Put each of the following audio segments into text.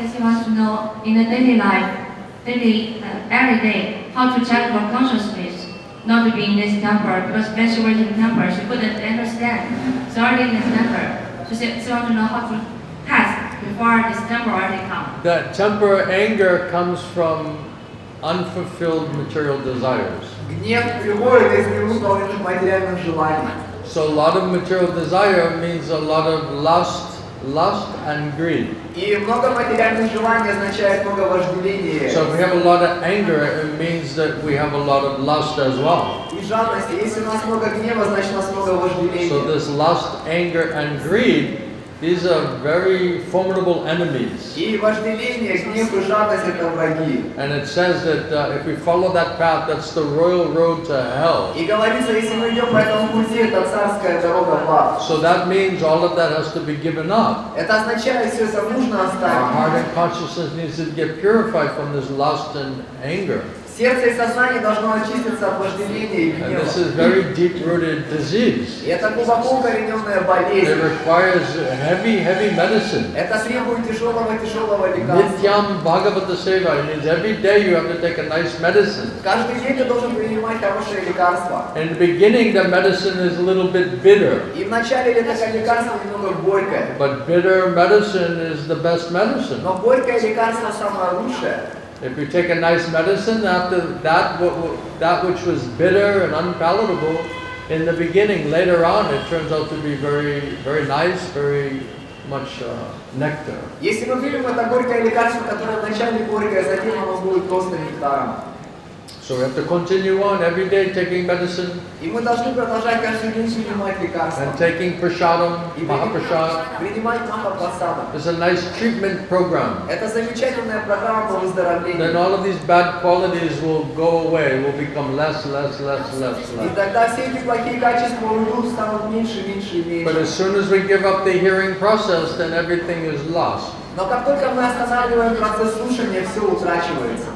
because he wants to know in the daily life, every day, how to check for consciousness, not to be in this temper, because when she was in temper, she couldn't understand. So already in this temper, she wants to know how to pass before this temper already comes. That temper, anger comes from unfulfilled material desires. Гнев приходит из невыполненных материальных желаний. So a lot of material desire means a lot of lust and greed. И много материальных желаний означает много вожделения. So if we have a lot of anger, it means that we have a lot of lust as well. И жадность. Если у нас много гнева, значит у нас много вожделения. So this lust, anger, and greed, these are very formidable enemies. И вожделение, гнев и жадность это враги. And it says that if we follow that path, that's the royal road to hell. И говорится, если мы идем по этому пути, это царская дорога в ад. So that means all of that has to be given up. Это означает, все это нужно оставить. Our heart and consciousness needs to get purified from this lust and anger. Сердце и сознание должно очиститься от вожделения и And гнева. this is very deep-rooted disease. И это глубоко укорененная болезнь. It requires heavy medicine. Это требует тяжелого лекарства. Nityam Bhagavata Seva. It means every day you have to take a nice medicine. Каждый день ты должен принимать хорошее лекарство. In the beginning, the medicine is a little bit bitter. И вначале это лекарство немного горькое. But bitter medicine is the best medicine. Но горькое лекарство самое лучшее. If you take a nice medicine, after that which was bitter and unpalatable in the beginning, later on it turns out to be very nice, very much nectar. Если мы примем это горькое лекарство, которое вначале горькое, затем оно будет просто нектаром. So we have to continue on every day taking medicine. И мы должны продолжать каждый день принимать лекарства. And taking prasadam, mahaprasad. Принимать махапрасадам. It's a nice treatment program. Это замечательная программа по выздоровлению. Then all of these bad qualities will go away, will become less. И тогда все эти плохие качества уйдут, станут меньше. But as soon as we give up the hearing process, then everything is lost. Но как только мы останавливаем процесс слушания, все утрачивается.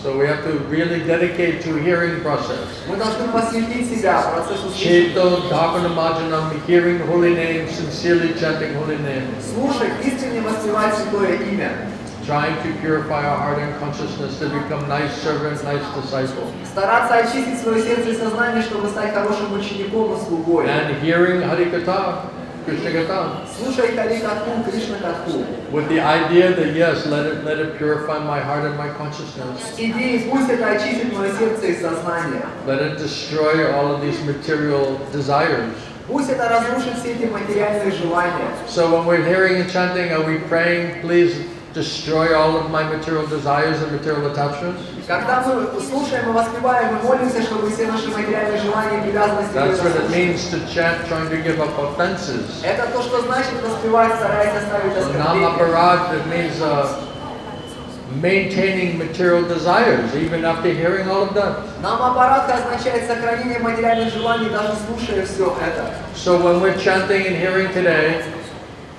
So we have to really dedicate to hearing process. Мы должны посвятить себя процессу слушания. Cheto Dhavanamajanam, hearing holy name, sincerely chanting holy name. Слушать, искренне воспевать святое имя. Trying to purify our heart and consciousness to become nice servant, nice disciple. Стараться очистить свое сердце и сознание, чтобы стать хорошим учеником и слугой. And hearing Harikatha, krishna-katha. Слушай Харикатху, Кришна-катху. With the idea that yes, let it purify my heart and my consciousness. Идеи, пусть это очистит мое сердце и сознание. Let it destroy all of these material desires. Пусть это разрушит все эти материальные желания. So when we're hearing and chanting, are we praying, please destroy all of my material desires and material attachments? Когда мы слушаем и воспеваем, мы молимся, чтобы все наши материальные желания и привязанности были That's what it разрушены. means to chant, trying to give up offenses. Это то, что значит воспевать, стараясь оставить оскорбления. Namaparad, it means maintaining material desires, even after hearing all of that. Намапарадха означает сохранение материальных желаний, даже слушая все это. So when we're chanting and hearing today,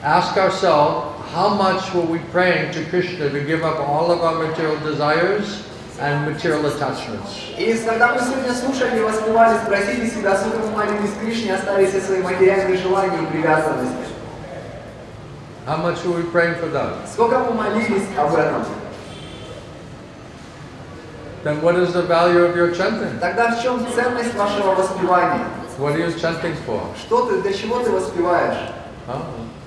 ask ourselves, how much were we praying to Krishna to give up all of our material desires and material attachments? И когда мы сегодня слушали и воспевали, спросите себя, сколько мы молились Кришне, оставить все свои материальные желания и привязанности. How much were we praying for that? Сколько мы молились об этом? Then what is the value of your chanting? Тогда в чем ценность вашего воспевания? What are you chanting for? Что ты, для чего ты воспеваешь?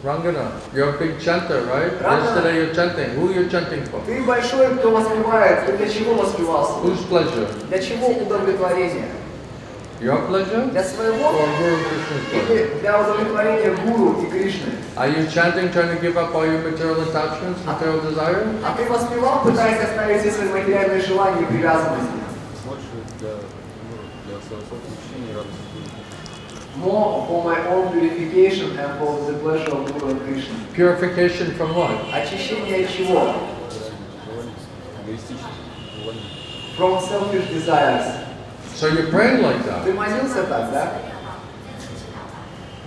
Rangana, you're a big chanter, right? Rangana. Yesterday you're chanting. Who you're chanting for? Ты большой, кто воспевает, ты для чего воспевался? Whose pleasure? Для чего удовлетворения? Your pleasure? Для Or своего Guru Krishna's pleasure? или для удовлетворения Гуру и Кришны? Are you chanting, trying to give up all your material attachments, material desires? А ты воспевал, пытаясь оставить все свои материальные желания и привязанности? More for my own purification and for the pleasure of Guru and Krishna. Purification from what? Очищение от чего? From selfish desires. So you're praying like that. Ты молился так, да?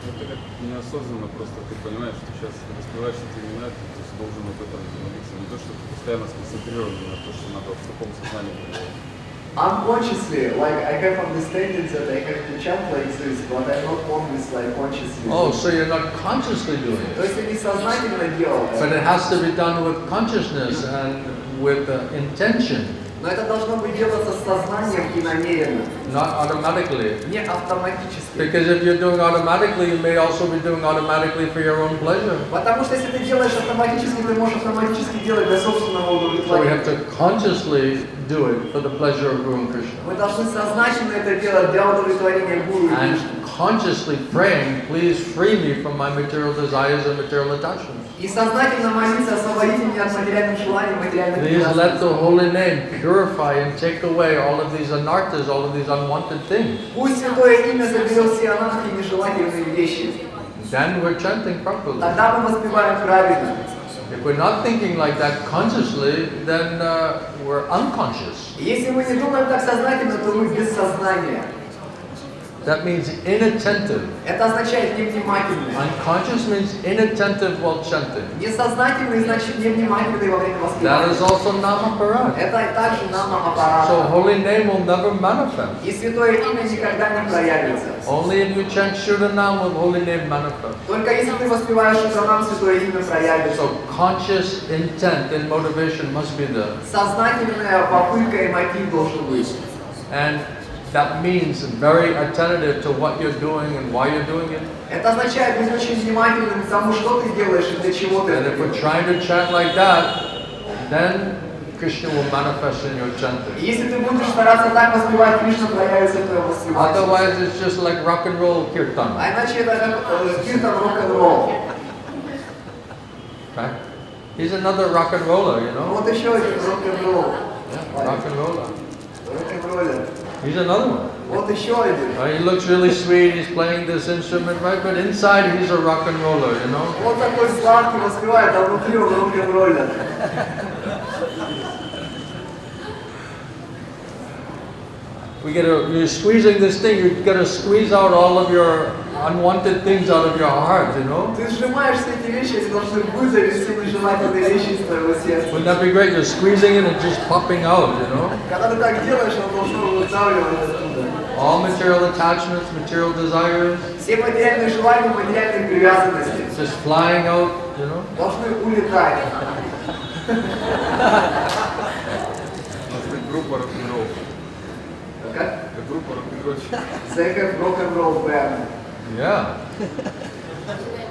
Это как неосознанно, просто ты понимаешь, что сейчас распеваешь эти имена, ты должен об этом молиться. Не то, что ты постоянно сконцентрирован на то, что надо в таком сознании. Unconsciously, like I have understanding that I have to chant like this, but I'm not always like consciously. Oh, so you're not consciously doing То it. есть я не сознательно делал But это. it has to be done with consciousness and with intention, Но это должно быть делаться с сознанием и намеренно, not automatically. не автоматически. Because if you're doing automatically, you may also be doing automatically for your own pleasure. Потому что если ты делаешь автоматически, ты можешь автоматически делать для собственного So we have удовлетворения. to consciously do it for the pleasure of Guru and Krishna. Мы должны сознательно это делать для удовлетворения Гуру и And Кришны. consciously praying, please free me from my material desires and material attachments. И сознательно молиться, освободите меня от материальных желаний, материальных Please let the привязанностей. holy name purify and take away all of these anarthas, all of these unwanted things. Пусть святое имя заберет все анархи и нежелательные вещи. Then we're chanting properly. Тогда мы воспеваем правильно. If we're not thinking like that consciously, then we're unconscious. Если мы не думаем так сознательно, то мы без сознания. That means inattentive. Это означает невнимательный. Unconscious means inattentive while chanting. Несознательный значит невнимательный во время That is воспевания. also namaparat. Это и также нам So аппарат. holy name will never manifest. И святое имя никогда не проявится. Only if you chant Shudanam will holy name manifest. Только если ты воспеваешь Шуданам, святое имя проявится. So conscious intent and motivation must be there. Сознательная попытка и мотив должен быть. And that means very attentive to what you're doing and why you're doing it. Это означает быть очень внимательным к тому, что ты делаешь и для чего ты And это if we're делаешь. trying to chant like that, then Krishna will manifest in your И chanting. если ты будешь стараться так воспевать, Кришна проявится в твоем воспевании. Otherwise, it's just like rock and roll kirtan. А иначе это как киртан рок-н-ролл. Right? He's another rock and roller, you know? Вот еще один рок-н-ролл. Yeah, rock and roller. Рок-н-роллер. He's another one. Вот еще один. He looks really sweet, he's playing this instrument, right? But inside, he's a rock and roller, you know? Вот такой сладкий воспевает, а внутри он рок-н-роллер. You're squeezing this thing, you gotta squeeze out all of your unwanted things out of your heart, you know? Ты сжимаешь все эти вещи, они должны выдавить все нежелательные вещи из твоего сердца. Wouldn't that be great? You're squeezing it and just popping out, you know? Когда ты так делаешь, он должен выдавливать оттуда. All material attachments, material desires, Все материальные желания, материальные привязанности just flying out, you know? должны улетать. У нас как группа рок-н-ролл. Как? Как группа рок-н-ролл. They have rock-and-roll band. Yeah.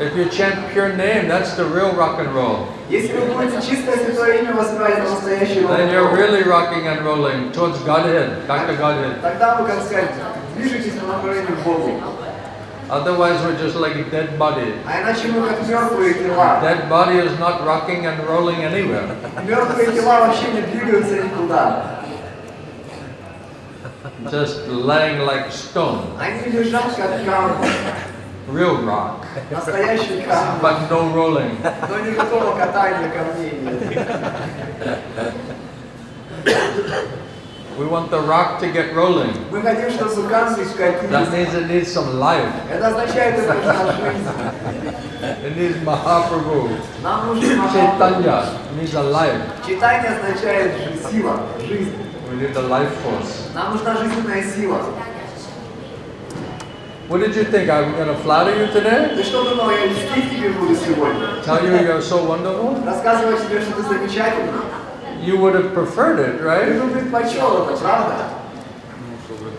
If you chant pure name, that's the real rock and roll. Если вы будете чистое святое имя воспевать, это настоящий Then you're рок-н-ролл. really rocking and rolling towards Godhead, back to Godhead. Тогда вы, как сказать, движетесь по направлению к Богу. Otherwise, we're just like a dead body. А иначе мы как мертвые тела. Dead body is not rocking and rolling anywhere. Мертвые тела вообще не двигаются никуда. Just laying like stone. Они лежат как камни. Real rock. Настоящий камень. But no rolling. Но никакого катания камней нет. We want the rock to get rolling. Мы хотим, чтобы камни That скатились. means it needs some life. Это означает, что нужна жизнь. It needs Mahaprabhu. Нам нужен Махапрабху. Chaitanya needs a life. Читание означает сила, жизнь. We need the life force. Нам нужна жизненная сила. What did you think? I'm going to flatter you today? Ты что думал, я льстить тебе буду сегодня? Tell you you're so wonderful? Рассказывать тебе, что ты замечательный? You would have preferred it, Ты right? бы предпочел это, правда? Ну, что вроде.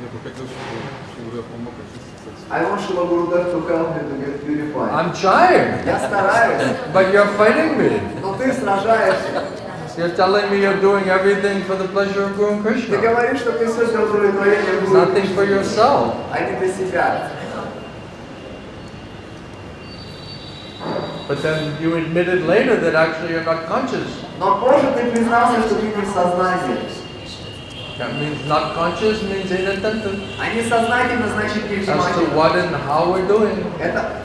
Я бы хотел, чтобы я помог очиститься. I want Shila Gurudev to help me to get purified. I'm trying, Я стараюсь, but you're fighting me. но ты сражаешься. You're telling me you're doing everything for the pleasure of Guru and Ты Krishna. говоришь, что ты все для удовлетворения It's Гуру, nothing for yourself. а не для себя. But then you admitted later that actually you're not conscious. Но позже ты признался, что ты не в сознании. That means not conscious means inattentive А несознательно значит as to невнимательно. what and how we're doing, Это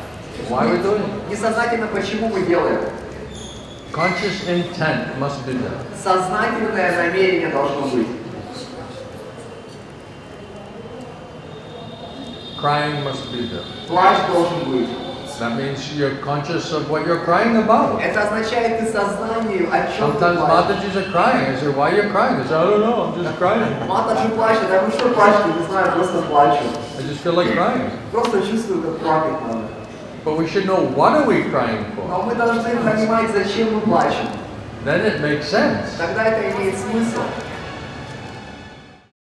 why we're doing it. несознательно, почему мы делаем. Conscious intent must be there. Сознательное намерение должно быть. Crying must be there. Плач должен быть. That means you're conscious of what you're crying about. Это означает, ты сознание, о чем ты Sometimes плачешь. Matajis are crying. I say, why are you crying? They say, I don't know, I'm just crying. Матаджи плачет, я говорю, что плачете? Не знаю, просто плачу. I just feel like crying. Просто чувствую, как плакать надо. But we should know, what are we crying Но for? мы должны понимать, зачем мы плачем. Then it makes sense. Тогда это имеет смысл.